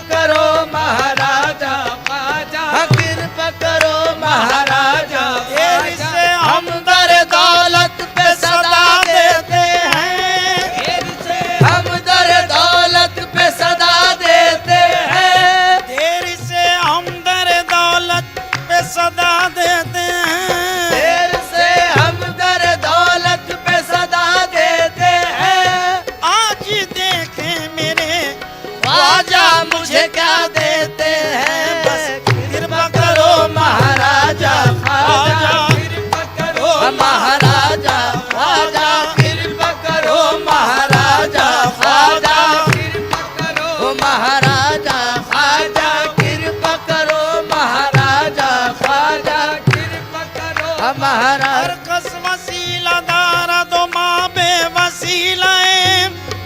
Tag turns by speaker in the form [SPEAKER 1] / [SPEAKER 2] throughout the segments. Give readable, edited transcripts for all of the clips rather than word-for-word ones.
[SPEAKER 1] करो महाराजा ख्वाजा, कृपा करो महाराजा ख्वाजा। हम दर दौलत पे सदा देते हैं, हम दर दौलत पे सदा देते हैं,
[SPEAKER 2] देर से हम दर दौलत पे सदा देते हैं,
[SPEAKER 1] देर से हम दर दौलत पे सदा देते हैं।
[SPEAKER 2] आज देखे मेरे
[SPEAKER 1] ख्वाजा मुझे क्या देते हैं, बस कृपा करो महाराजा ख्वाजा, कृपा करो महाराजा ख्वाजा, कृपा करो महाराजा ख्वाजा, कृपा करो महाराजा ख्वाजा, कृपा करो महाराजा ख्वाजा, कृपा करो महाराजा।
[SPEAKER 2] हर कस वसीला दारा दो माँ बे वसीलाए,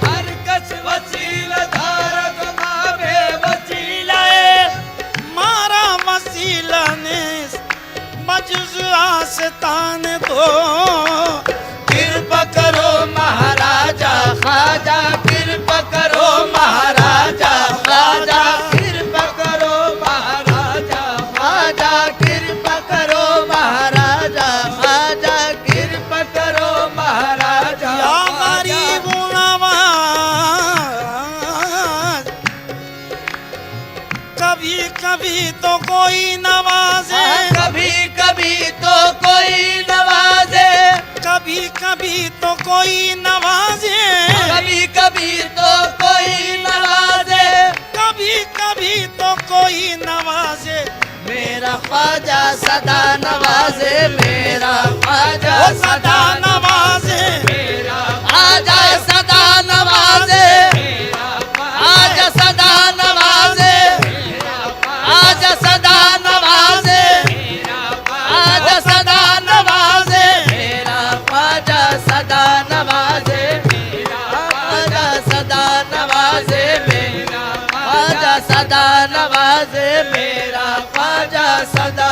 [SPEAKER 1] हर कस वसीला धारा दो माँ बे वसीलाए,
[SPEAKER 2] मारा वसीला ने मजज़ आस्तान दो,
[SPEAKER 1] कृपा करो महाराजा ख्वाजा, कृपा करो महाराजा ख्वाजा, कृपा करो महाराजा ख्वाजा, कृपा करो महाराजा ख्वाजा, कृपा करो महाराजा
[SPEAKER 2] या
[SPEAKER 1] ख्वाजा।
[SPEAKER 2] गरीब नवाज, कभी कभी तो कोई नवाजे,
[SPEAKER 1] कभी कभी तो कोई नवाजे,
[SPEAKER 2] कभी कभी तो कोई नवाजे,
[SPEAKER 1] कभी कभी तो कोई नवाजे,
[SPEAKER 2] कभी कभी तो कोई नवाजे,
[SPEAKER 1] मेरा ख्वाजा सदा नवाजे, मेरा ख्वाजा
[SPEAKER 2] वो सदा नवाजे,
[SPEAKER 1] मेरा ख्वाजा सदा नवाजे, आजा सदा नवाजे, आजा सदा नवाजे, आजा सदा नवाजे, मेरा ख्वाजा सदा नवाजे, ख्वाजा सदा नवाजे, मेरा ख्वाजा सदा नवाजे, मेरा ख्वाजा सदा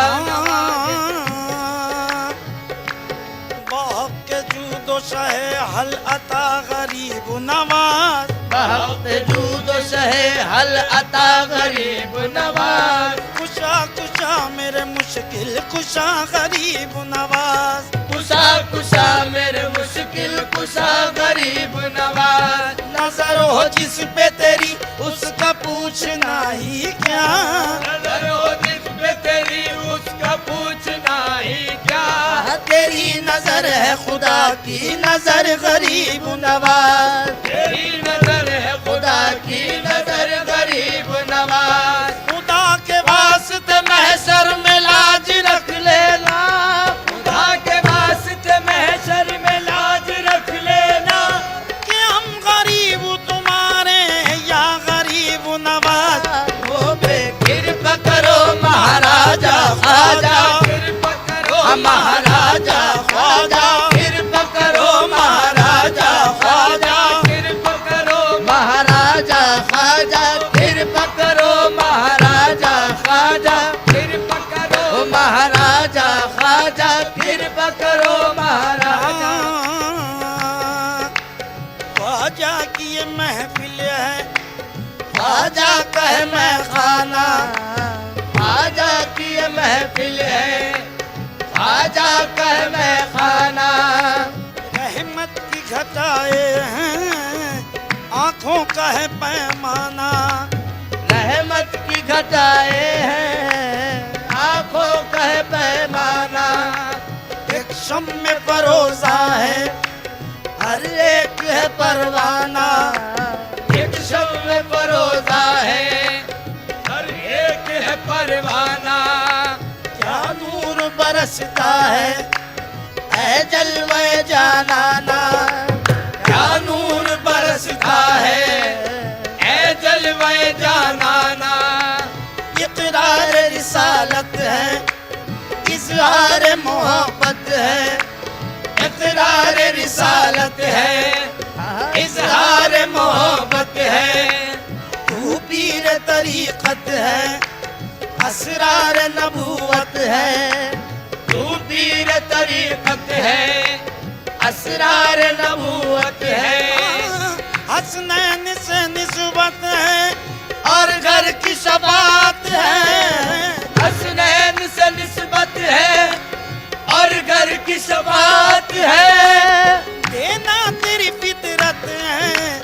[SPEAKER 2] बहुत के जूदो शहे हल अता गरीब नवाज,
[SPEAKER 1] बहुत जूदो शहे हल अता गरीब नवाज,
[SPEAKER 2] कुशा कुशा मेरे मुश्किल कुशा गरीब नवाज,
[SPEAKER 1] कुशा कुशा मेरे मुश्किल कुशा गरीब नवाज।
[SPEAKER 2] नजर हो जिस पे तेरी उसका पूछना ही क्या,
[SPEAKER 1] नजर हो जिस पे तेरी उसका पूछना ही क्या,
[SPEAKER 2] तेरी नजर है खुदा की नजर गरीब नवाज,
[SPEAKER 1] तेरी नजर है खुदा की नजर गरीब नवाज।
[SPEAKER 2] खुदा के वास्ते
[SPEAKER 1] महशर में लाज रख लेना, खुदा के वास्ते महशर में लाज रख लेना,
[SPEAKER 2] कि हम गरीब तुम्हारे या गरीब नवाज,
[SPEAKER 1] वो बे कृपा करो महाराजा ख्वाजा, कृपा करो महाराजा ख्वाजा, कृपा करो महाराजा ख्वाजा, कृपा करो महाराजा ख्वाजा, कृपा करो महाराजा ख्वाजा, कृपा करो महाराजा ख्वाजा, कृपा करो महाराजा।
[SPEAKER 2] ख्वाजा की ये महफिल है,
[SPEAKER 1] ख्वाजा कह मैं खाना, ख्वाजा की ये महफिल है, ख्वाजा कह मैं खाना,
[SPEAKER 2] रहमत की घटाए हैं आंखों का है पैमाना,
[SPEAKER 1] रहमत की घटाए हैं आंखों का है पैमाना,
[SPEAKER 2] एक शम में परोसा है
[SPEAKER 1] हर एक है परवाना, एक शब में परोसा है हर एक है परवाना, क्या नूर बरसता है ऐ जलवे जानाना, क्या नूर बरसता है ऐ जलवे जानाना, इकरार रिसालत है इज़हार मोहब्बत है, इकरार रिसालत है इज़हार मोहब्बत है, तू पीर तरीक़त है असरार नबूवत है, तू पीर तरीक़त है असरार नबूवत है,
[SPEAKER 2] हसनैन से निस्बत है और घर की शबात है।
[SPEAKER 1] हसनैन से निस्बत है और घर की शबात है।
[SPEAKER 2] देना तेरी फितरत है,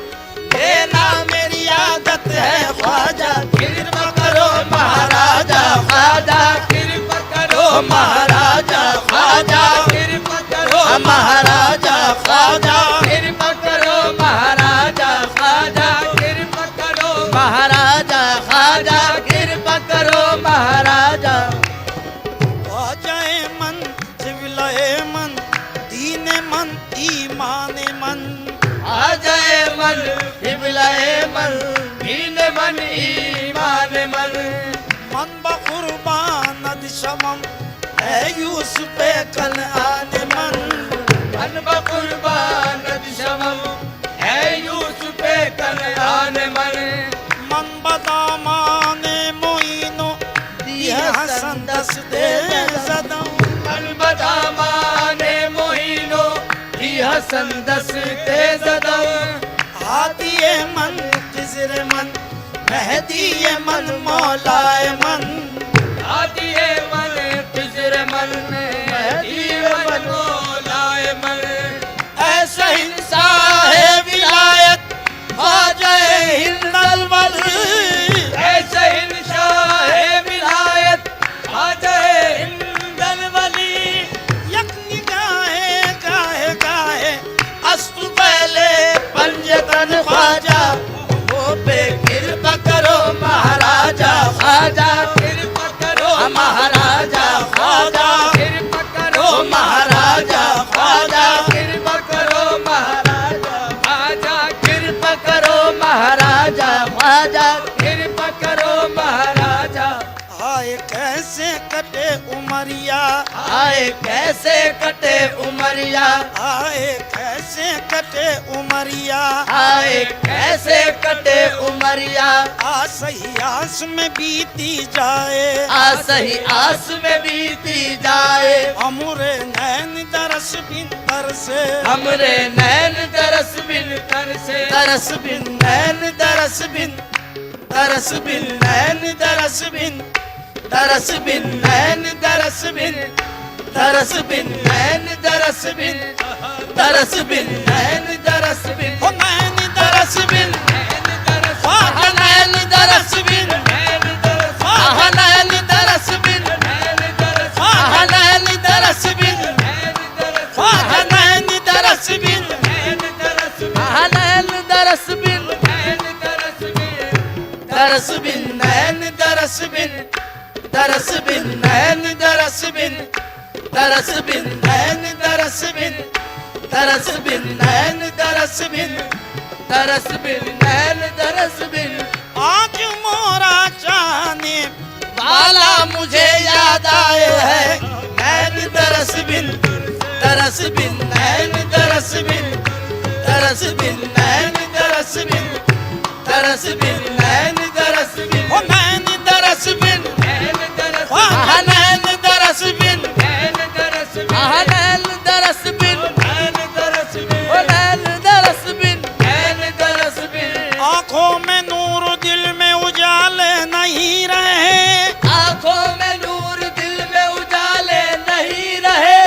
[SPEAKER 2] देना मेरी आदत है। ख्वाजा कृपा करो महाराजा, ख्वाजा
[SPEAKER 1] कृपा करो
[SPEAKER 2] महाराजा, ख्वाजा
[SPEAKER 1] कृपा करो
[SPEAKER 2] महाराजा, ख्वाजा
[SPEAKER 1] कृपा करो महाराजा ख्वाजा कृपा करो
[SPEAKER 2] महाराजा, ख्वाजा कृपा करो महाराजा। ख्वाजाए मन जिवलाए मन, दीन मन ईमान मन।
[SPEAKER 1] आ जाए मन हिबलाए मन दीन मन ईमान मन।
[SPEAKER 2] मन बकुर्बान शमम है यूसुफ कनआन मन।
[SPEAKER 1] मन बकुर्बान शमम है यूसुफ कनआन मन।
[SPEAKER 2] मन बदामान मोइनो दिया हसन दस दे सदम।
[SPEAKER 1] मन बदामाने मोहिनो ही हसन दस तेज दम।
[SPEAKER 2] हादिए मन खिज़र मन, मेहदीए मन मौलाए मन।
[SPEAKER 1] आदिए मन खिज़र मन मेहदीए मन मौलाए मन।
[SPEAKER 2] ऐसा इंसान है विलायत ख्वाजाए हिंदल वल।
[SPEAKER 1] ऐसे इंशाह है विलायत आ जाए हिंदल वली।
[SPEAKER 2] यक निगाहे गाहे गाहे अस्तु पहले पंजतन ख्वाजा। वो पे कृपा करो महाराजा, ख्वाजा
[SPEAKER 1] कृपा करो
[SPEAKER 2] महाराजा, ख्वाजा
[SPEAKER 1] कृपा करो
[SPEAKER 2] महाराजा, ख्वाजा
[SPEAKER 1] कृपा करो महाराजा आजा
[SPEAKER 2] कृपा करो महाराजा, ख्वाजा।
[SPEAKER 1] कृपा करो महाराजा।
[SPEAKER 2] आए कैसे कटे उमरिया,
[SPEAKER 1] आए कैसे कटे उमरिया,
[SPEAKER 2] आए कैसे कटे उमरिया।
[SPEAKER 1] आए कैसे कटे उमरिया।
[SPEAKER 2] आ सही आस में बीती जाए,
[SPEAKER 1] आ सही आस में बीती जाए।
[SPEAKER 2] अमुरे नैन दरस बिन तरसे,
[SPEAKER 1] हमरे नैन तरस बिन तरसे।
[SPEAKER 2] तरस बिन नैन दरस बिन, तरस बिन नैन दरस बिन, तरस बिन नैन दरस बिन, तरस बिन नैन दरस बिन, तरस बिन नैन दरस बिन। हो नैन दरस बिन,
[SPEAKER 1] नैन तरस
[SPEAKER 2] वाह नैन दरस बिन,
[SPEAKER 1] नैन तरस
[SPEAKER 2] वाह नैन दरस बिन,
[SPEAKER 1] नैन तरस
[SPEAKER 2] वाह नैन दरस बिन,
[SPEAKER 1] नैन तरस
[SPEAKER 2] वाह नैन दरस बिन,
[SPEAKER 1] नैन तरस
[SPEAKER 2] वाह नैन दरस बिन,
[SPEAKER 1] नैन तरस
[SPEAKER 2] दरस बिन नैन दरस बिन, दरस बिन नैन दरस बिन, दरस बिन नैन दरस बिन, दरस बिन नैन दरस बिन, दरस बिन नैन दरस बिन। आज मोरा चाहने वाला मुझे याद आए है। नैन दरस बिन, दरस बिन नैन दरस बिन, दरस बिन नैन दरस बिन, दरस बिन नैन दरस बिन। हो नैन दरस बिन,
[SPEAKER 1] नैन तरस
[SPEAKER 2] वाह नैन दरस बिन,
[SPEAKER 1] नैन तरस
[SPEAKER 2] वाह नैन दरस बिन,
[SPEAKER 1] नैन तरस
[SPEAKER 2] ओ नैन दरस बिन।
[SPEAKER 1] नैन तरस बिन।
[SPEAKER 2] आँखों में नूर दिल में उजाले नहीं रहे,
[SPEAKER 1] आँखों में नूर दिल में उजाले नहीं रहे।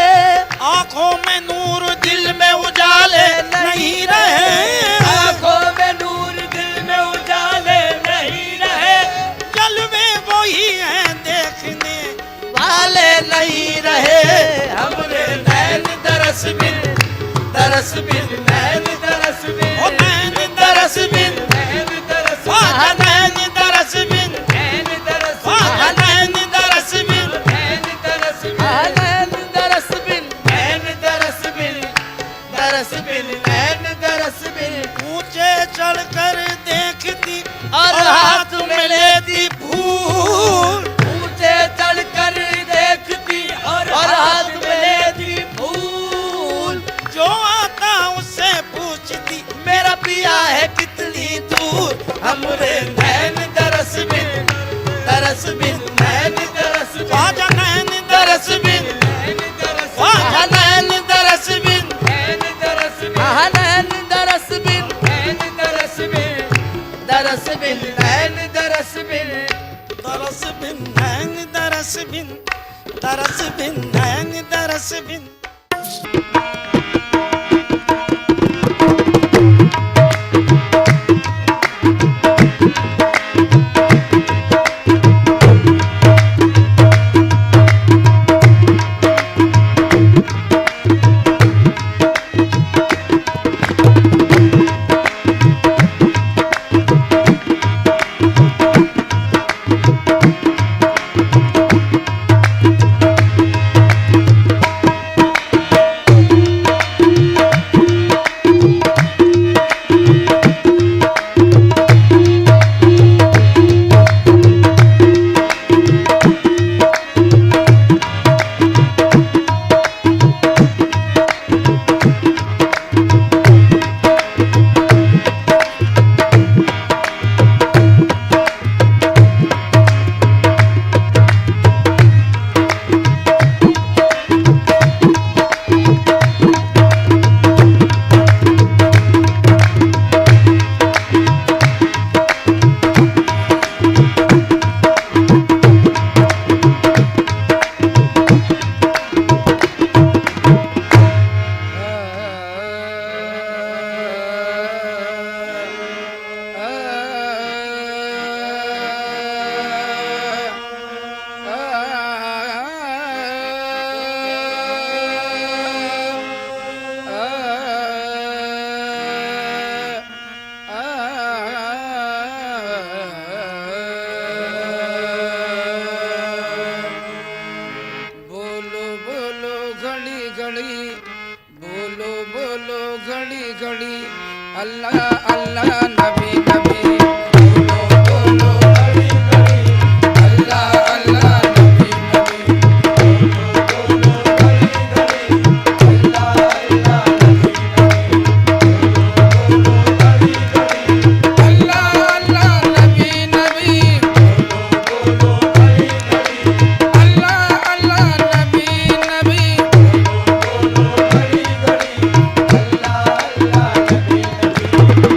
[SPEAKER 2] आँखों में नूर दिल में उजाले नहीं रहे।
[SPEAKER 1] आँखों में नूर दिल में उजाले नहीं रहे।
[SPEAKER 2] जलवे वही हैं देखने वाले नहीं रहे। हमरे नैन दरस बिन, दरस बिन नैन
[SPEAKER 1] तरस बिन
[SPEAKER 2] ओ नैन दरस बिन,
[SPEAKER 1] नैन तरस
[SPEAKER 2] वाह नैन दरस बिन,
[SPEAKER 1] नैन तरस
[SPEAKER 2] वाह नैन दरस बिन,
[SPEAKER 1] नैन तरस
[SPEAKER 2] वाह नैन दरस बिन,
[SPEAKER 1] नैन तरस बिन
[SPEAKER 2] दरस बिन नैन दरस बिन। ऊंचे चढ़कर देखती और हाथ में लेती फूल,
[SPEAKER 1] ऊंचे चढ़कर देखती और हाथ में लेती फूल।
[SPEAKER 2] जो आता उससे पूछ तरस बिन नैन दरस बिन, तरस बिन नैन दरस बिन। अल्लाह अल्लाह नबी नबी बोलो बोलो घड़ी घड़ी अल्लाह अल्लाह नबी नबी बोलो बोलो घड़ी घड़ी अल्लाह अल्लाह नबी नबी बोलो घड़ी घड़ी अल्लाह अल्लाह नबी नबी बोलो घड़ी घड़ी अल्लाह अल्लाह नबी नबी बोलो घड़ी घड़ी अल्लाह अल्लाह नबी नबी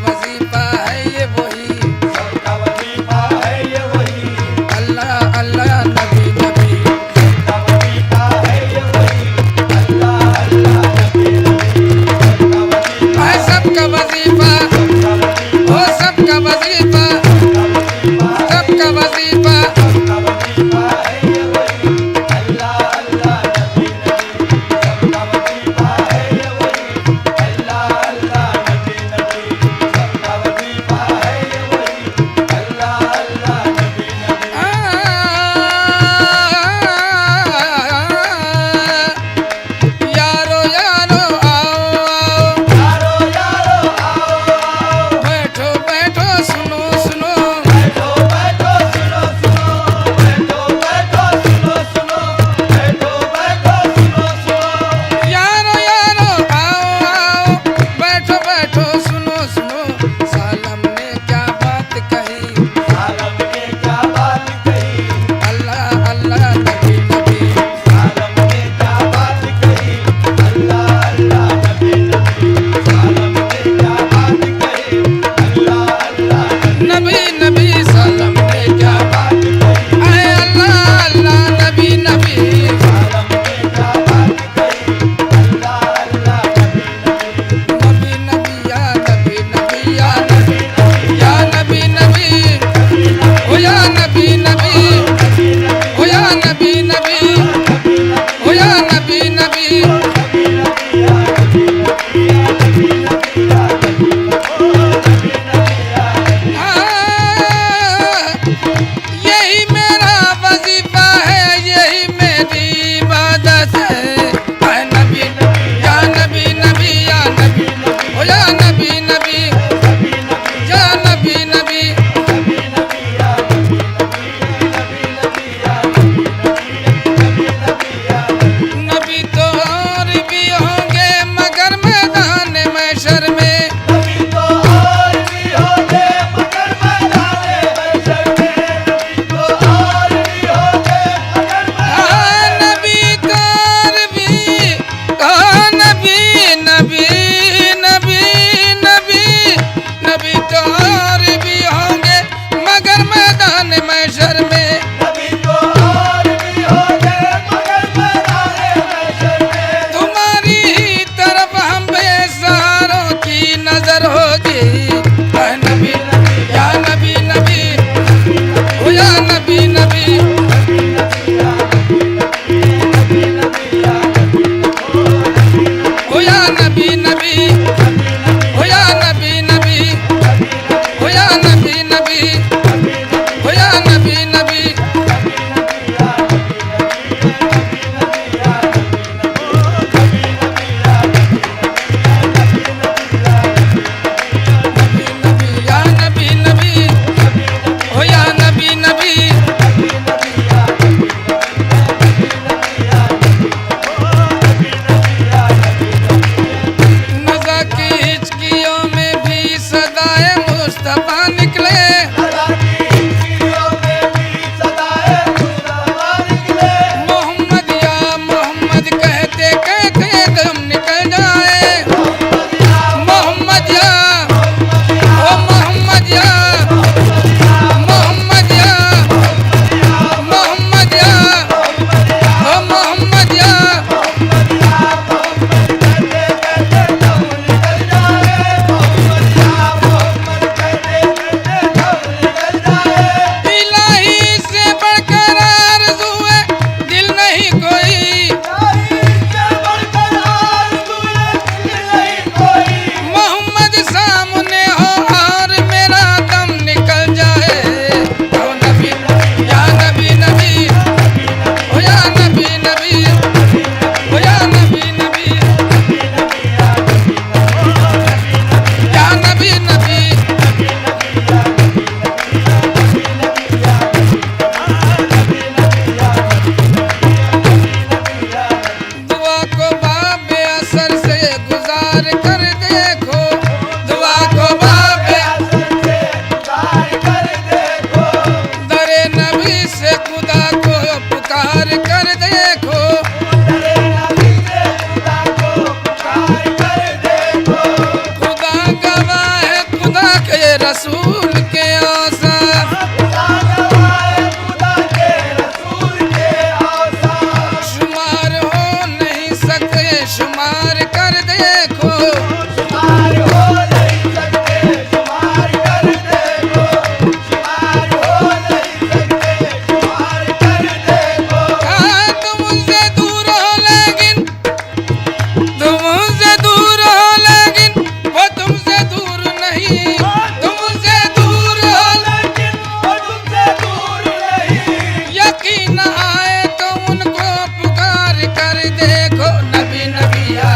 [SPEAKER 2] वजीफा है ये वही,
[SPEAKER 1] सबका वजीफा है ये वही,
[SPEAKER 2] अल्लाह अल्लाह नबी नबी,
[SPEAKER 1] सबका वजीफा है ये वही, अल्लाह अल्लाह नबी नबी, सबका वजीफा,
[SPEAKER 2] सबका वजीफा, ओ सबका वजीफा, सबका वजीफा,
[SPEAKER 1] सबका वजीफा है ये वही, अल्लाह अल्लाह नबी नबी, सबका वजीफा है ये वही, अल्लाह अल्लाह नबी नबी, सबका वजीफा है ये वही, अल्लाह अल्लाह नबी नबी।
[SPEAKER 2] यारो यारो आओ
[SPEAKER 1] यारो यारो आओ आओ,
[SPEAKER 2] बैठो बैठो सुनो सुनो,
[SPEAKER 1] बैठो बैठो सुनो सुनो, बैठो बैठो सुनो सुनो, बैठो बैठो सुनो सुनो,
[SPEAKER 2] यारो यारो आओ आओ बैठो बैठो सुनो सुनो, सालम ने क्या बात कही,
[SPEAKER 1] आलम ने क्या बात कही,
[SPEAKER 2] अल्लाह अल्लाह नबी नबी,
[SPEAKER 1] आलम ने क्या बात कही, अल्लाह अल्लाह नबी नबी, आलम ने क्या बात कही, अल्लाह अल्लाह
[SPEAKER 2] नबी नबी सालम ने क्या
[SPEAKER 1] बात कही,
[SPEAKER 2] आए अल्लाह अल्लाह नबी नबी,
[SPEAKER 1] आलम ने क्या बात कही, अल्लाह अल्लाह नबी नबी,
[SPEAKER 2] नबी नबी या नबी नबी या नबी
[SPEAKER 3] रसूल के आसा
[SPEAKER 1] खुदा गवाए खुदा के रसूल के आसा
[SPEAKER 3] शुमार हो नहीं सकते शुमार कर देखो
[SPEAKER 1] शुमार हो नहीं सकते शुमार कर देखो शुमार हो नहीं सकते शुमार कर देखो
[SPEAKER 3] कहा तुम उनसे दूर हो लेकिन तुम उनसे दूर हो लेकिन वो तुमसे दूर नहीं तुमसे दूर हो
[SPEAKER 1] लेकिन वो तुमसे दूर नहीं
[SPEAKER 3] यकीन आए तो उनको पुकार कर देखो नबी नबी या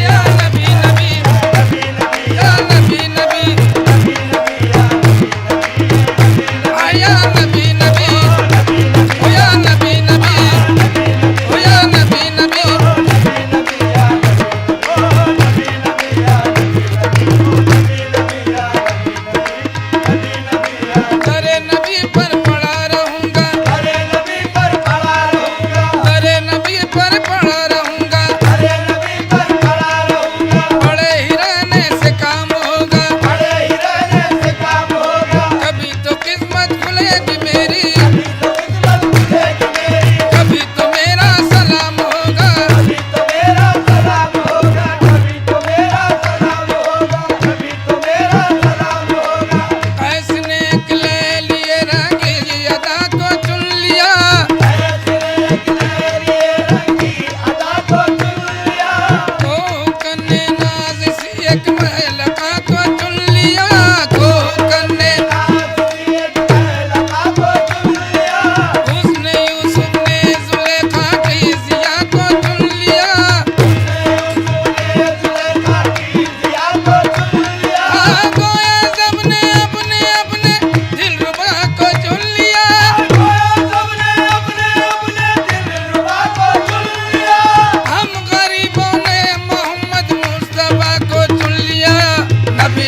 [SPEAKER 3] या नबी नबी या नबी नबी या नबी नबी ओ या नबी नबी ओ या नबी नबी तेरे नबी पर पड़ा रहूंगा
[SPEAKER 1] अरे नबी पर पड़ा रहूंगा
[SPEAKER 3] तेरे नबी पर पड़ा रहूंगा
[SPEAKER 1] अरे नबी पर पड़ा रहूंगा
[SPEAKER 3] बड़े ही रहने से काम होगा
[SPEAKER 1] बड़े ही रहने से काम होगा
[SPEAKER 3] कभी तो किस्मत खुलेगी मेरी
[SPEAKER 1] तो किस्मत खुलेगी मेरी
[SPEAKER 3] कभी तो मेरा सलाम होगा
[SPEAKER 1] कभी तो मेरा सलाम होगा कभी तो मेरा सलाम होगा कभी तो मेरा सलाम होगा
[SPEAKER 3] ऐसने एक ले लिए रंगीली अदा को चुन लिया
[SPEAKER 1] ऐसे एक लिए रंगी अदा को चुन लिया
[SPEAKER 3] को कन्ने नाज सी एक महलका को चुन लिया को कन्ने
[SPEAKER 1] एक लगा को चुन लिया
[SPEAKER 3] उसने यूसुफ ने जुलेखा की जिया को चुन लिया
[SPEAKER 1] जुलेखा की जिया को चुन लिया
[SPEAKER 3] गोया सबने अपने अपने दिलरुबा को चुन लिया
[SPEAKER 1] सबने अपने अपने दिलरुबा को चुन लिया
[SPEAKER 3] हम गरीबों ने मोहम्मद मुस्तफा को चुन लिया नबी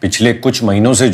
[SPEAKER 4] पिछले कुछ महीनों से